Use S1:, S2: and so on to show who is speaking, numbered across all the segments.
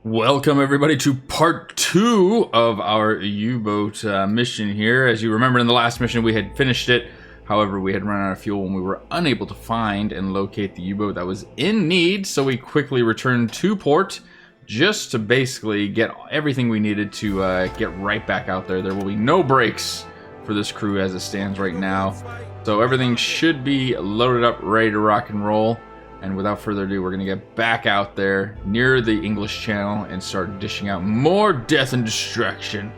S1: Welcome everybody to part 2 of our U-boat mission here. As you remember, in the last mission we had finished it. However, we had run out of fuel and we were unable to find and locate the U-boat that was in need. So we quickly returned to port just to basically get everything we needed to get right back out there. There will be no breaks for this crew as it stands right now. So everything should be loaded up, ready to rock and roll. And without further ado, we're going to get back out there near the English Channel and start dishing out more death and destruction.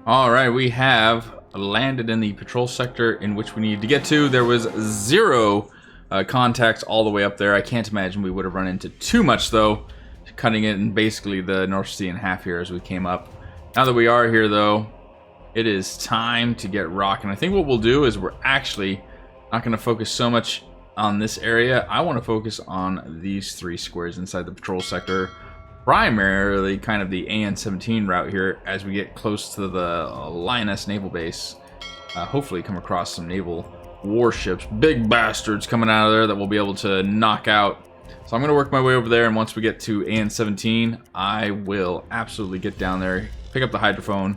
S1: Alright, we have landed in the patrol sector in which we need to get to. There was zero contacts all the way up there. I can't imagine we would have run into too much though. Cutting it in basically the North Sea in half here as we came up. Now that we are here though, it is time to get rocking. I think what we'll do is we're actually not going to focus so much on this area. I want to focus on these three squares inside the patrol sector. Primarily kind of the AN-17 route here as we get close to the Lioness Naval Base. Hopefully come across some naval warships. Big bastards coming out of there that we'll be able to knock out. So I'm going to work my way over there, and once we get to AN-17, I will absolutely get down there, pick up the hydrophone,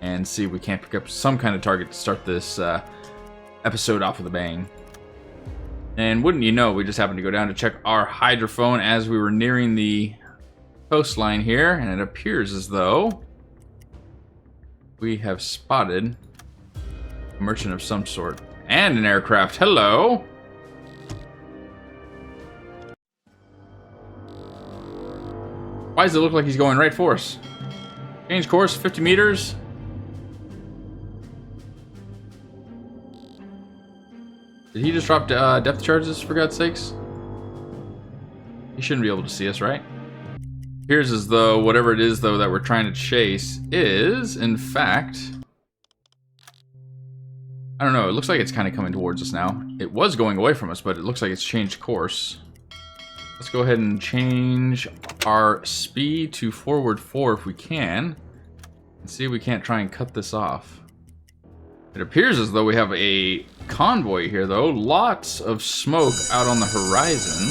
S1: and see if we can't pick up some kind of target to start this episode off with a bang. And wouldn't you know, we just happened to go down to check our hydrophone as we were nearing the coastline here, and it appears as though we have spotted a merchant of some sort and an aircraft. Hello! Why does it look like he's going right for us? Change course, 50 meters. Did he just drop depth charges, for God's sakes? He shouldn't be able to see us, right? Appears as though whatever it is, though, that we're trying to chase is, in fact... I don't know, it looks like it's kind of coming towards us now. It was going away from us, but it looks like it's changed course. Let's go ahead and change our speed to forward 4 if we can. And see if we can't try and cut this off. It appears as though we have a convoy here, though. Lots of smoke out on the horizon.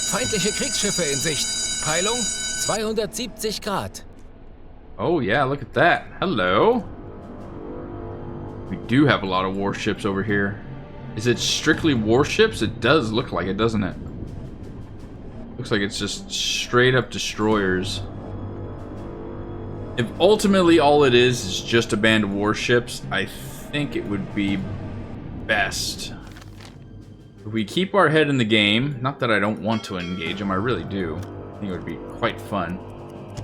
S2: Feindliche Kriegsschiffe in Sicht. Peilung 270 Grad.
S1: Oh yeah, look at that. Hello. We do have a lot of warships over here. Is it strictly warships? It does look like it, doesn't it? Looks like it's just straight up destroyers. If ultimately all it is just a band of warships, I think it would be best if we keep our head in the game. Not that I don't want to engage them, I really do. I think it would be quite fun.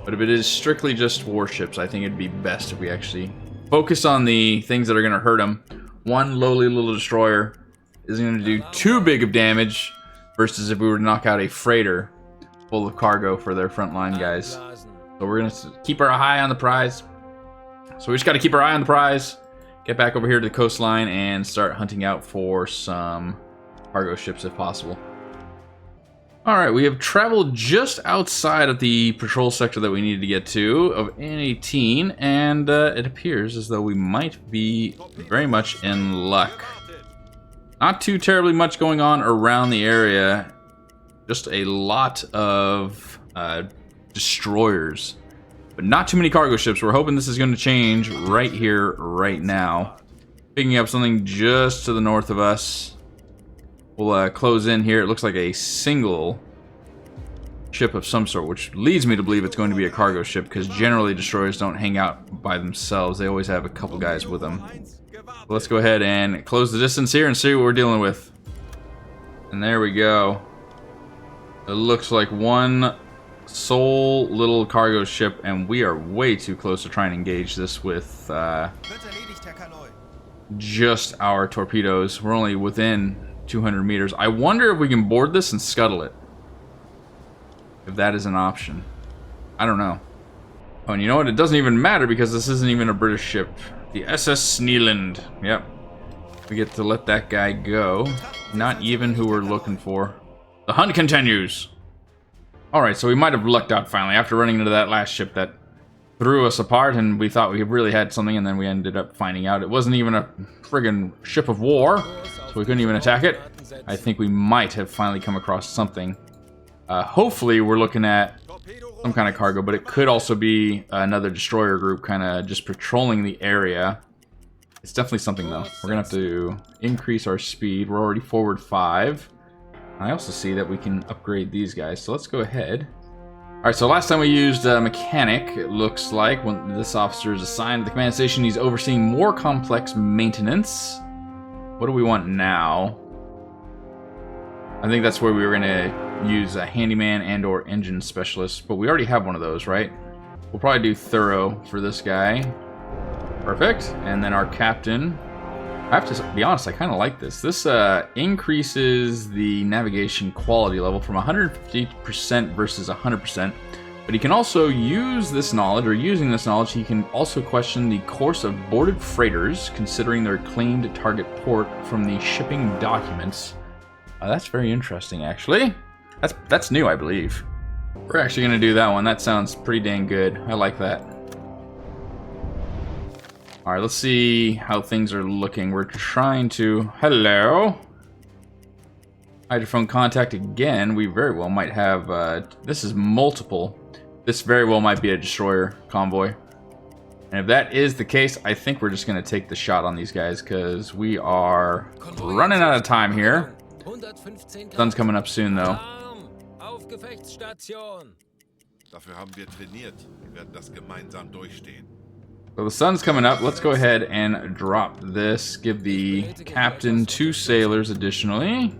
S1: But if it is strictly just warships, I think it'd be best if we actually focus on the things that are going to hurt them. One lowly little destroyer isn't going to do too big of damage versus if we were to knock out a freighter full of cargo for their frontline guys. So we're going to keep our eye on the prize. So we just got to keep our eye on the prize, get back over here to the coastline, and start hunting out for some cargo ships if possible. Alright, we have traveled just outside of the patrol sector that we needed to get to of N18, and it appears as though we might be very much in luck. Not too terribly much going on around the area, just a lot of destroyers, but not too many cargo ships. We're hoping this is going to change right here, right now. Picking up something just to the north of us. We'll close in here. It looks like a single ship of some sort, which leads me to believe it's going to be a cargo ship, because generally destroyers don't hang out by themselves. They always have a couple guys with them. Let's go ahead and close the distance here and see what we're dealing with. And there we go. It looks like one sole little cargo ship, and we are way too close to try and engage this with just our torpedoes. We're only within 200 meters. I wonder if we can board this and scuttle it. If that is an option. I don't know. Oh, and you know what? It doesn't even matter because this isn't even a British ship. The SS Sneeland. Yep. We get to let that guy go. Not even who we're looking for. The hunt continues. Alright, so we might have lucked out finally after running into that last ship that threw us apart, and we thought we really had something, and then we ended up finding out it wasn't even a friggin' ship of war, so we couldn't even attack it. I think we might have finally come across something. Hopefully we're looking at some kind of cargo, but it could also be another destroyer group kind of just patrolling the area. It's definitely something, though. We're going to have to increase our speed. We're already forward 5. I also see that we can upgrade these guys, so let's go ahead. Alright, so last time we used a mechanic, it looks like, when this officer is assigned to the command station, he's overseeing more complex maintenance. What do we want now? I think that's where we were going to use a handyman and or engine specialist, but we already have one of those, right? We'll probably do thorough for this guy. Perfect. And then our captain. I have to be honest, I kind of like this. This increases the navigation quality level from 150% versus 100%. But he can also use this knowledge, or using this knowledge, he can also question the course of boarded freighters, considering their claimed target port from the shipping documents. That's very interesting, actually. That's new, I believe. We're actually going to do that one. That sounds pretty dang good. I like that. Alright, let's see how things are looking. We're trying to... Hello? Hydrophone contact again. We very well might have... this is multiple. This very well might be a destroyer convoy. And if that is the case, I think we're just going to take the shot on these guys, because we are running out of time here. Sun's coming up soon, though.
S3: Dafür haben wir trainiert. Wir werden das gemeinsam durchstehen.
S1: So the sun's coming up. Let's go ahead and drop this. Give the captain 2 sailors additionally.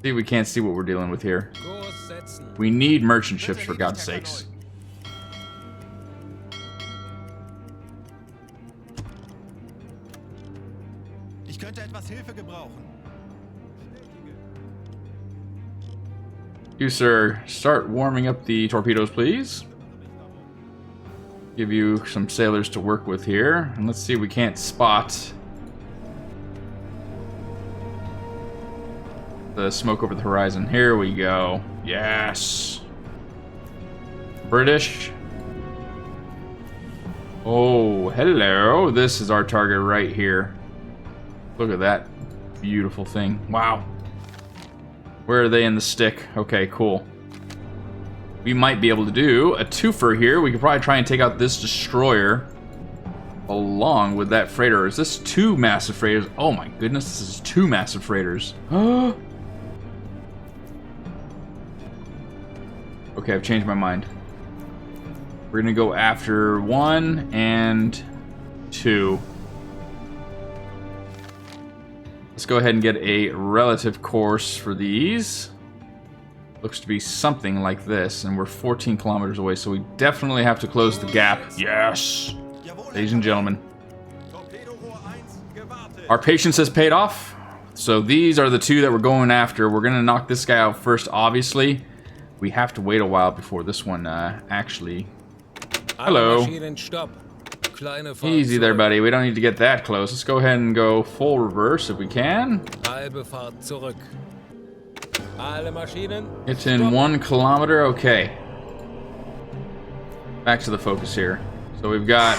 S1: See, we can't see what we're dealing with here. We need merchant ships, for God's sakes.
S4: Ich könnte etwas Hilfe gebrauchen.
S1: You, sir, start warming up the torpedoes, please. Give you some sailors to work with here. And let's see if we can't spot the smoke over the horizon. Here we go. Yes. British. Oh, hello. This is our target right here. Look at that beautiful thing. Wow. Where are they in the stick? Okay, cool. We might be able to do a twofer here. We could probably try and take out this destroyer along with that freighter. Or is this 2 massive freighters? Oh my goodness, this is 2 massive freighters. Okay, I've changed my mind. We're gonna go after 1 and 2. Let's go ahead and get a relative course for these. Looks to be something like this, and we're 14 kilometers away, so we definitely have to close the gap. Yes! Ladies and gentlemen. Our patience has paid off. So these are the 2 that we're going after. We're going to knock this guy out first, obviously. We have to wait a while before this one actually... Hello. Easy there, buddy. We don't need to get that close. Let's go ahead and go full reverse if we can. It's in 1 kilometer. Okay. Back to the focus here. So we've got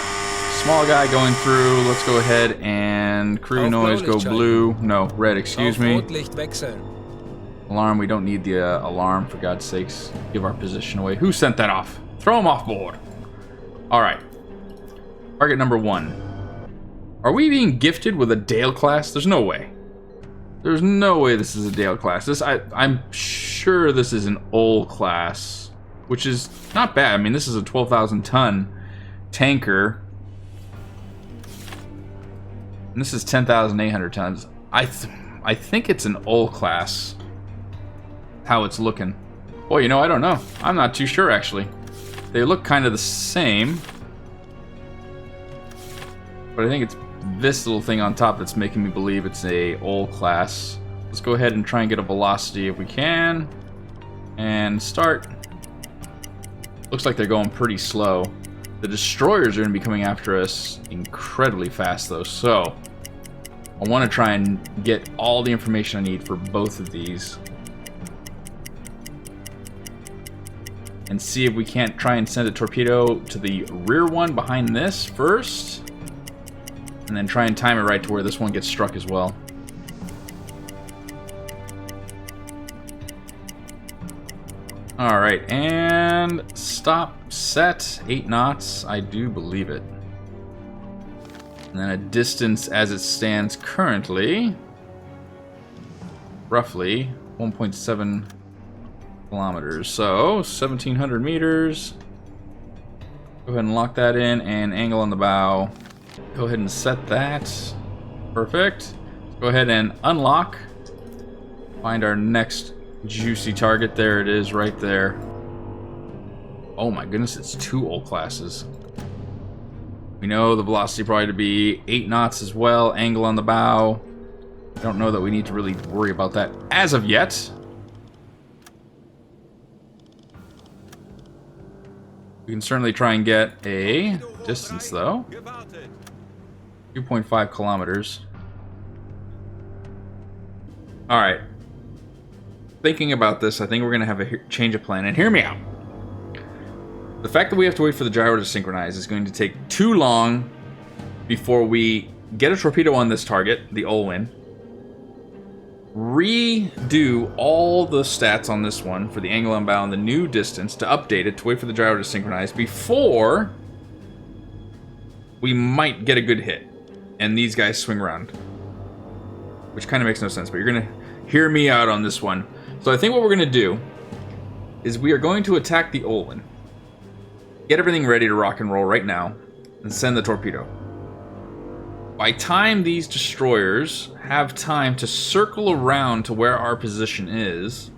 S1: small guy going through. Let's go ahead and crew noise go blue. No, red, excuse me. Alarm, we don't need the alarm, for God's sakes. Give our position away. Who sent that off? Throw him off board. Alright. Target number 1. Are we being gifted with a Dale class? There's no way. There's no way this is a Dale class. This I'm sure this is an old class, which is not bad. I mean, this is a 12,000 ton tanker. And this is 10,800 tons. I think it's an old class. How it's looking. Well, you know, I don't know. I'm not too sure, actually. They look kind of the same. But I think it's this little thing on top that's making me believe it's a old class. Let's go ahead and try and get a velocity if we can. And start. Looks like they're going pretty slow. The destroyers are going to be coming after us incredibly fast, though. So, I want to try and get all the information I need for both of these. and see if we can't try and send a torpedo to the rear one behind this first. And then try and time it right to where this one gets struck as well. Alright, and stop, set, 8 knots. I do believe it. And then a distance as it stands currently, roughly 1.7 kilometers. So, 1,700 meters. Go ahead and lock that in, and angle on the bow. Go ahead and set that. Perfect. Go ahead and unlock. Find our next juicy target. There it is, right there. Oh my goodness, it's 2 old classes. We know the velocity probably to be 8 knots as well. Angle on the bow. I don't know that we need to really worry about that as of yet. We can certainly try and get a distance though. 2.5 kilometers. Alright. Thinking about this, I think we're going to have a change of plan. And hear me out. The fact that we have to wait for the gyro to synchronize is going to take too long before we get a torpedo on this target, the Olwyn. Redo all the stats on this one for the angle on bow and the new distance to update it to wait for the gyro to synchronize before we might get a good hit. And these guys swing around. Which kind of makes no sense, but you're going to hear me out on this one. So I think what we're going to do is we are going to attack the Olwyn. Get everything ready to rock and roll right now, and send the torpedo. By time these destroyers have time to circle around to where our position is,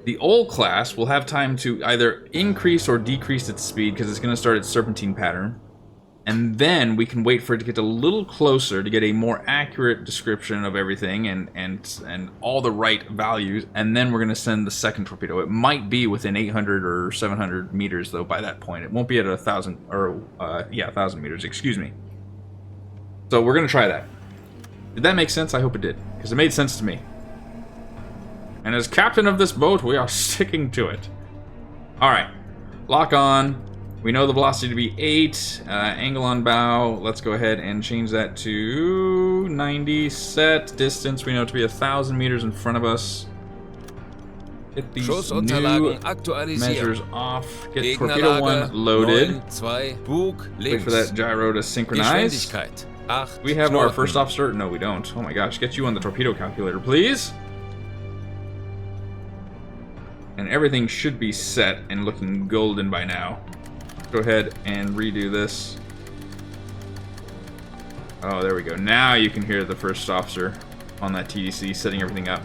S1: the old class will have time to either increase or decrease its speed because it's going to start its serpentine pattern. And then we can wait for it to get a little closer to get a more accurate description of everything and all the right values. And then we're going to send the second torpedo. It might be within 800 or 700 meters, though, by that point. It won't be at 1,000, or, 1,000 meters, excuse me. So we're going to try that. Did that make sense? I hope it did, because it made sense to me. And as captain of this boat, we are sticking to it. All right. Lock on. We know the velocity to be 8, angle on bow, let's go ahead and change that to 90, set, distance, we know it to be 1,000 meters in front of us. Get these new measures off, get torpedo 1 loaded, wait for that gyro to synchronize. We have our first officer? No, we don't. Oh my gosh, get you on the torpedo calculator, please. And everything should be set and looking golden by now. Go ahead and redo this. Oh, there we go. Now you can hear the first officer on that TDC setting everything up.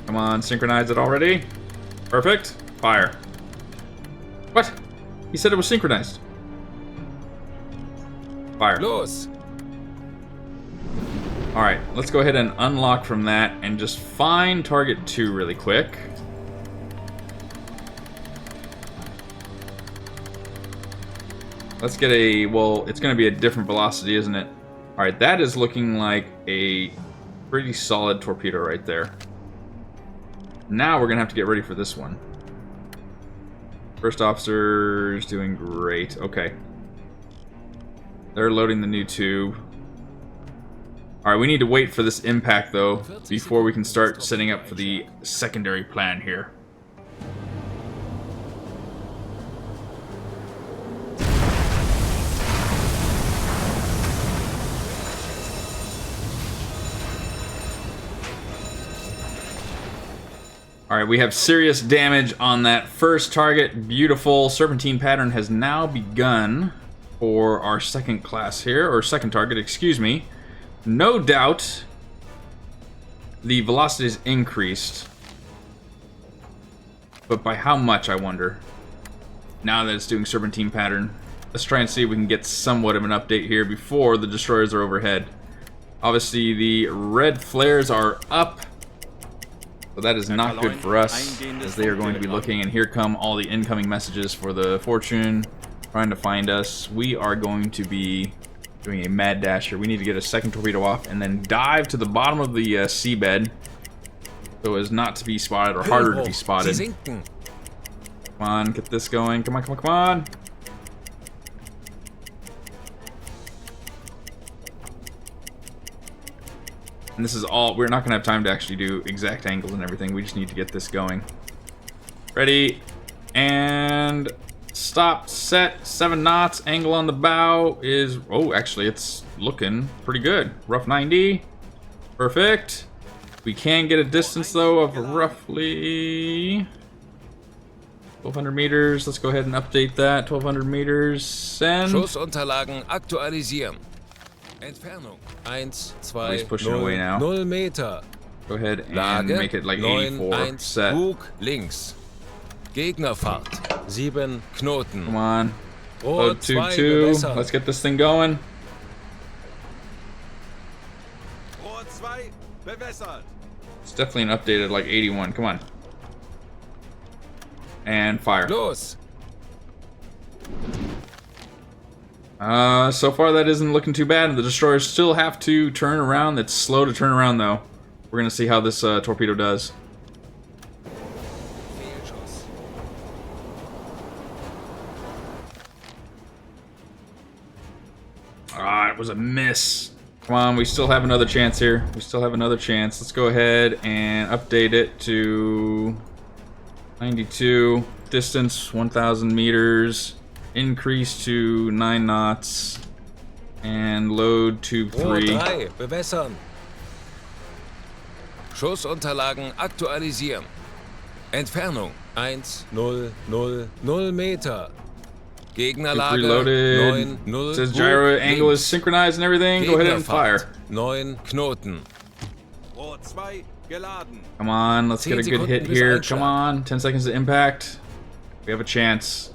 S1: Come on, synchronize it already. Perfect. Fire. What? He said it was synchronized. Fire.
S2: Los.
S1: Alright, let's go ahead and unlock from that and just find target 2 really quick. Let's get a, well, it's going to be a different velocity, isn't it? Alright, that is looking like a pretty solid torpedo right there. Now we're going to have to get ready for this one. First officer's doing great. Okay. They're loading the new tube. Alright, we need to wait for this impact, though, before we can start setting up for the secondary plan here. Alright, we have serious damage on that first target. Beautiful. Serpentine pattern has now begun for our second class here, or second target, excuse me. No doubt the velocity is increased. But by how much, I wonder? Now that it's doing serpentine pattern. Let's try and see if we can get somewhat of an update here before the destroyers are overhead. Obviously, the red flares are up. So that is not good for us, as they are going to be looking, and here come all the incoming messages for the Fortune, trying to find us. We are going to be doing a mad dash here. We need to get a second torpedo off, and then dive to the bottom of the seabed, so as not to be spotted or harder to be
S2: Sie
S1: spotted.
S2: sinken.
S1: Come on, get this going. Come on, come on, come on. And this is all, we're not going to have time to actually do exact angles and everything. We just need to get this going. Ready, and stop, set, 7 knots. Angle on the bow is, oh, actually, it's looking pretty good. Rough 90. Perfect. We can get a distance, though, of roughly 1,200 meters. Let's go ahead and update that. 1,200 meters. Send.
S2: Schussunterlagen aktualisieren. Entfernung 1, 2,
S1: He's pushing away now.
S2: 0 Meter.
S1: Go ahead and
S2: Lage
S1: make it like
S2: 9,
S1: 84.
S2: 1,
S1: Set.
S2: Bug links. Gegnerfahrt 7 Knoten.
S1: Come on.
S2: Rot 2,
S1: 2.
S2: bewässern.
S1: Let's get this thing going.
S3: Rohr 2, bewässert.
S1: It's definitely an updated like 81. Come on. And fire.
S2: Los!
S1: So far that isn't looking too bad. The destroyers still have to turn around. It's slow to turn around though. We're gonna see how this torpedo does.
S2: Fehlschuss.
S1: Ah, it was a miss. Come on, we still have another chance here. We still have another chance. Let's go ahead and update it to 92. Distance 1,000 meters. Increase to 9 knots. And load tube
S2: Rohr
S1: 3.
S2: 3, bewässern. Schussunterlagen aktualisieren. Entfernung 1, 0, 0, 0 Meter. Gegnerlage
S1: Reloaded.
S2: 9, 0,
S1: Says gyro
S2: Bug
S1: angle
S2: links.
S1: is synchronized and everything. Go ahead and fire.
S2: Gegnerfahrt 9 Knoten.
S3: Rohr 2, geladen.
S1: Come on, let's get a
S2: 10
S1: good hit
S2: Sekunden bis
S1: here.
S2: Einschlag.
S1: Come on, 10 seconds to impact. We have a chance.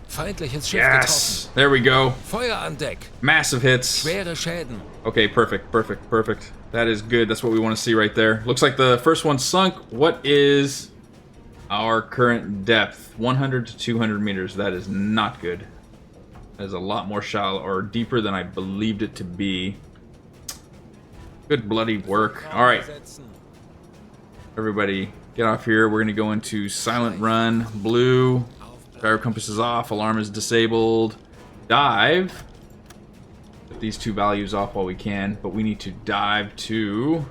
S2: Feindliches Schiff
S1: Yes! There we go.
S2: getroffen. Feuer an Deck.
S1: Massive hits.
S2: Schwere Schäden.
S1: Okay, perfect, perfect, perfect. That is good. That's what we want to see right there. Looks like the first one sunk. What is our current depth? 100 to 200 meters. That is not good. That is a lot more shallow or deeper than I believed it to be. Good bloody work. All right, everybody, get off here. We're going to go into silent run. Blue. Gyro compass is off. Alarm is disabled. Dive. Get these 2 values off while we can, but we need to dive to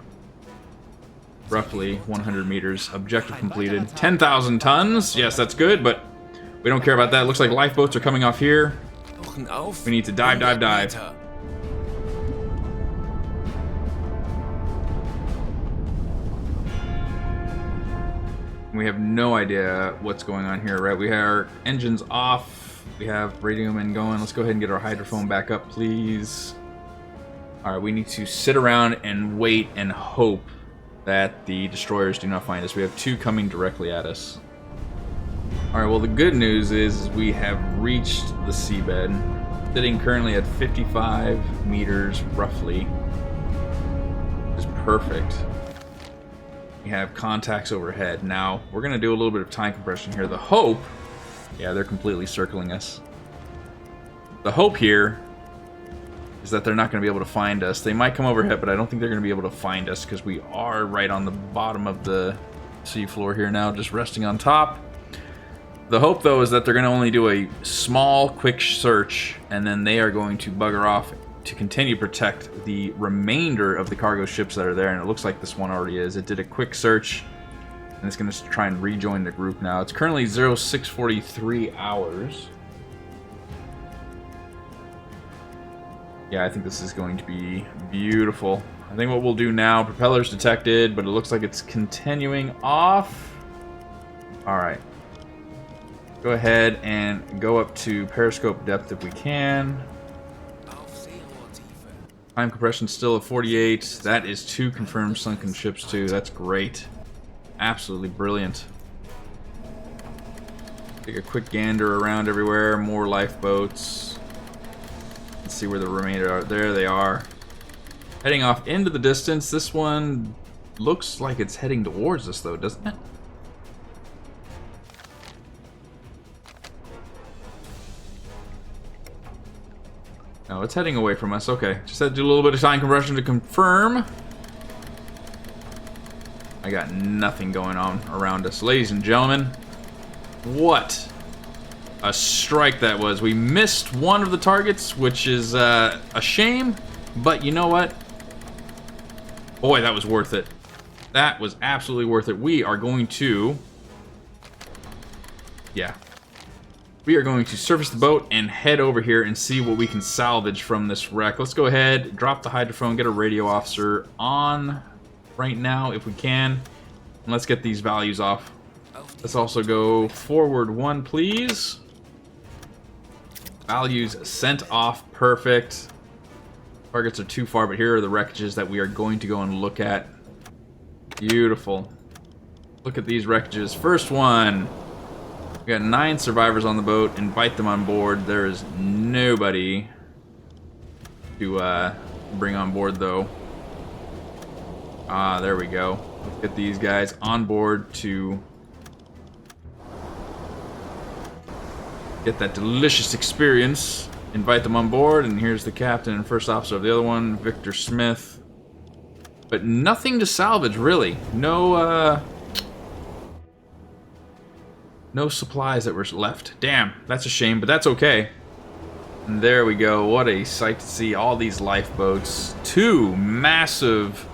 S1: roughly 100 meters. Objective completed. 10,000 tons. Yes, that's good, but we don't care about that. Looks like lifeboats are coming off here.
S2: Tauchen auf.
S1: We need to dive, dive,
S2: 100
S1: dive.
S2: Meter.
S1: We have no idea what's going on here, right? We have our engines off. We have radium and going. Let's go ahead and get our hydrophone back up, please. All right, we need to sit around and wait and hope that the destroyers do not find us. We have 2 coming directly at us. All right, well, the good news is we have reached the seabed, sitting currently at 55 meters roughly. Which is perfect. We have contacts overhead. Now, we're going to do a little bit of time compression here. The hope... Yeah, they're completely circling us. The hope here is that they're not going to be able to find us. They might come overhead, but I don't think they're going to be able to find us because we are right on the bottom of the seafloor here now, just resting on top. The hope, though, is that they're going to only do a small, quick search, and then they are going to bugger off to continue to protect the remainder of the cargo ships that are there, and it looks like this one already is. It did a quick search, and it's going to try and rejoin the group now. It's currently 0643 hours. Yeah, I think this is going to be beautiful. I think what we'll do now, propellers detected, but it looks like it's continuing off. All right. Go ahead and go up to periscope depth if we can. Time compression still at 48. That is 2 confirmed sunken ships too. That's great. Absolutely brilliant. Take a quick gander around everywhere. More lifeboats. Let's see where the remainder are. There they are. Heading off into the distance. This one looks like it's heading towards us though, doesn't it? No, it's heading away from us. Okay. Just had to do a little bit of time compression to confirm. I got nothing going on around us. Ladies and gentlemen, what a strike that was. We missed one of the targets, which is a shame, but you know what? Boy, that was worth it. That was absolutely worth it. We are going to... Yeah. We are going to surface the boat and head over here and see what we can salvage from this wreck. Let's go ahead, drop the hydrophone, get a radio officer on right now if we can. And let's get these values off. Let's also go forward 1, please. Values sent off, perfect. Targets are too far, but here are the wreckages that we are going to go and look at. Beautiful. Look at these wreckages. First one. We got 9 survivors on the boat. Invite them on board. There is nobody to bring on board, though. Ah, there we go. Let's get these guys on board to get that delicious experience. Invite them on board, and here's the captain and first officer of the other one, Victor Smith. But nothing to salvage, really. No supplies that were left. Damn, that's a shame, but that's okay. And there we go. What a sight to see. All these lifeboats. 2 massive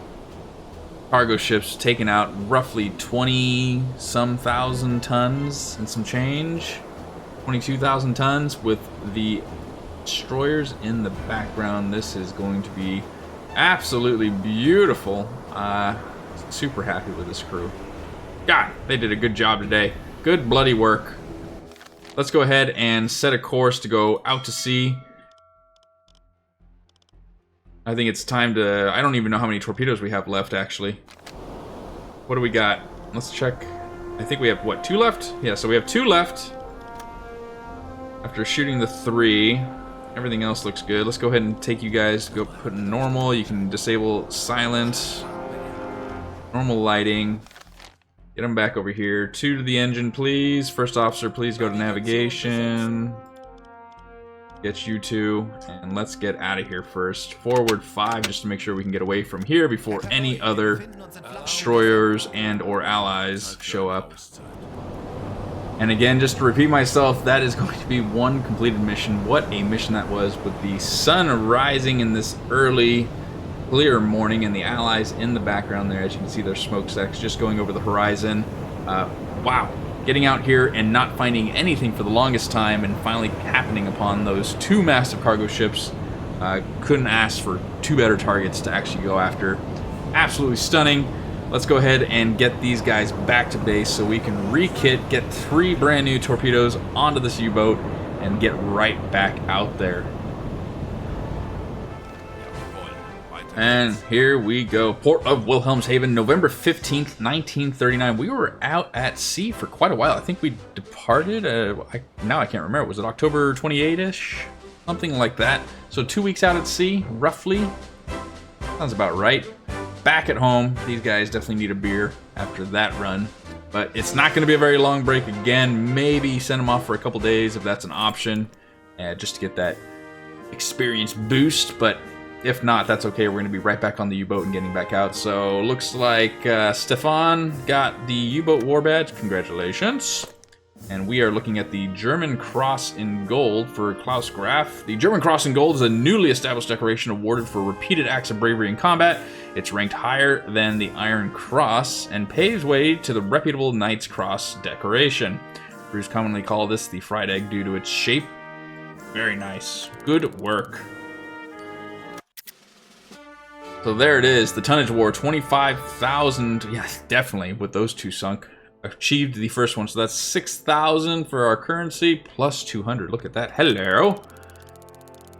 S1: cargo ships taking out roughly 20-some thousand tons and some change. 22,000 tons with the destroyers in the background. This is going to be absolutely beautiful. Super happy with this crew. God, they did a good job today. Good bloody work. Let's go ahead and set a course to go out to sea. I think it's time to... I don't even know how many torpedoes we have left, actually. What do we got? Let's check. I think we have, what, 2 left? Yeah, so we have 2 left. After shooting the 3, everything else looks good. Let's go ahead and take you guys to go put in normal. You can disable silent. Normal lighting. Get them back over here. 2 to the engine, please. First officer, please go to navigation. Get you 2, and let's get out of here first. Forward 5, just to make sure we can get away from here before any other destroyers and or allies show up. And again, just to repeat myself, that is going to be 1 completed mission. What a mission that was, with the sun rising in this early clear morning and the allies in the background there. As you can see, their smokestacks just going over the horizon. Wow, getting out here and not finding anything for the longest time, and finally happening upon those 2 massive cargo ships. Couldn't ask for 2 better targets to actually go after. Absolutely stunning. Let's go ahead and get these guys back to base so we can re-kit, get 3 brand new torpedoes onto this U-boat, and get right back out there. And here we go. Port of Wilhelmshaven, November 15th, 1939. We were out at sea for quite a while. I think we departed, now I can't remember. Was it October 28-ish? Something like that. So 2 weeks out at sea, roughly. Sounds about right. Back at home. These guys definitely need a beer after that run. But it's not going to be a very long break again. Maybe send them off for a couple days if that's an option. Just to get that experience boost. But if not, that's okay. We're going to be right back on the U-boat and getting back out. So looks like Stefan got the U-boat war badge. Congratulations. And we are looking at the German Cross in Gold for Klaus Graf. The German Cross in Gold is a newly established decoration awarded for repeated acts of bravery in combat. It's ranked higher than the Iron Cross and paves way to the reputable Knight's Cross decoration. Crews commonly call this the fried egg due to its shape. Very nice. Good work. So there it is, the tonnage war, 25,000, yes, definitely, with those 2 sunk. Achieved the first one, so that's 6,000 for our currency, plus 200, look at that, hello.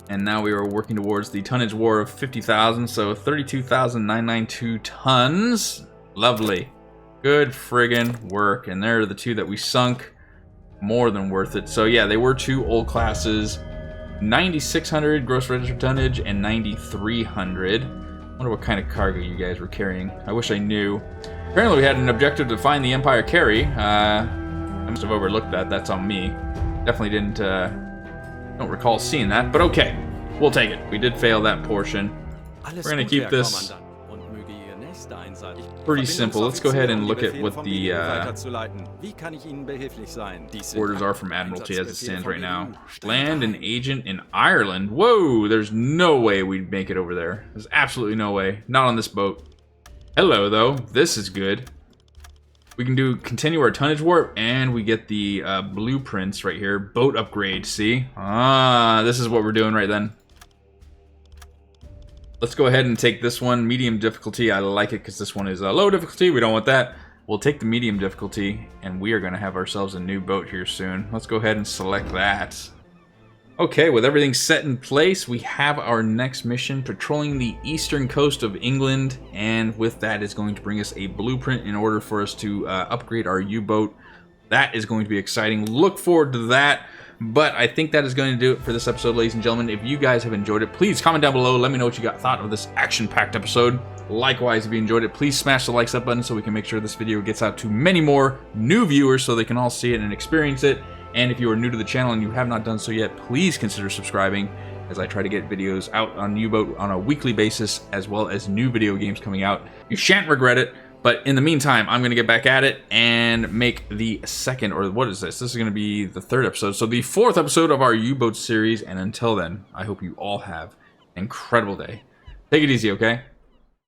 S1: And now we are working towards the tonnage war of 50,000, so 32,992 tons. Lovely. Good friggin' work, and there are the 2 that we sunk. More than worth it. So yeah, they were 2 old classes, 9,600 gross registered tonnage and 9,300. I wonder what kind of cargo you guys were carrying. I wish I knew. Apparently we had an objective to find the Empire carry. I must have overlooked that. That's on me. Definitely don't recall seeing that, but okay. We'll take it. We did fail that portion. We're gonna keep this pretty simple. Let's go ahead and look at what the orders are from Admiralty as it stands right now. Land an agent in Ireland. Whoa, there's no way we'd make it over there. There's absolutely no way. Not on this boat. Hello, though. This is good. We can continue our tonnage warp, and we get the blueprints right here. Boat upgrade, see? Ah, this is what we're doing right then. Let's go ahead and take this one, medium difficulty. I like it because this one is low difficulty. We don't want that. We'll take the medium difficulty, and we are going to have ourselves a new boat here soon. Let's go ahead and select that. Okay, with everything set in place, we have our next mission, patrolling the eastern coast of England, and with that is going to bring us a blueprint in order for us to upgrade our U-boat. That is going to be exciting. Look forward to that. But I think that is going to do it for this episode, ladies and gentlemen. If you guys have enjoyed it, please comment down below. Let me know what you thought of this action-packed episode. Likewise, if you enjoyed it, please smash the like button so we can make sure this video gets out to many more new viewers so they can all see it and experience it. And if you are new to the channel and you have not done so yet, please consider subscribing, as I try to get videos out on U-Boat on a weekly basis, as well as new video games coming out. You shan't regret it. But in the meantime, I'm going to get back at it and make the second, or what is this? This is going to be the third episode. So the fourth episode of our U-Boat series. And until then, I hope you all have an incredible day. Take it easy, okay?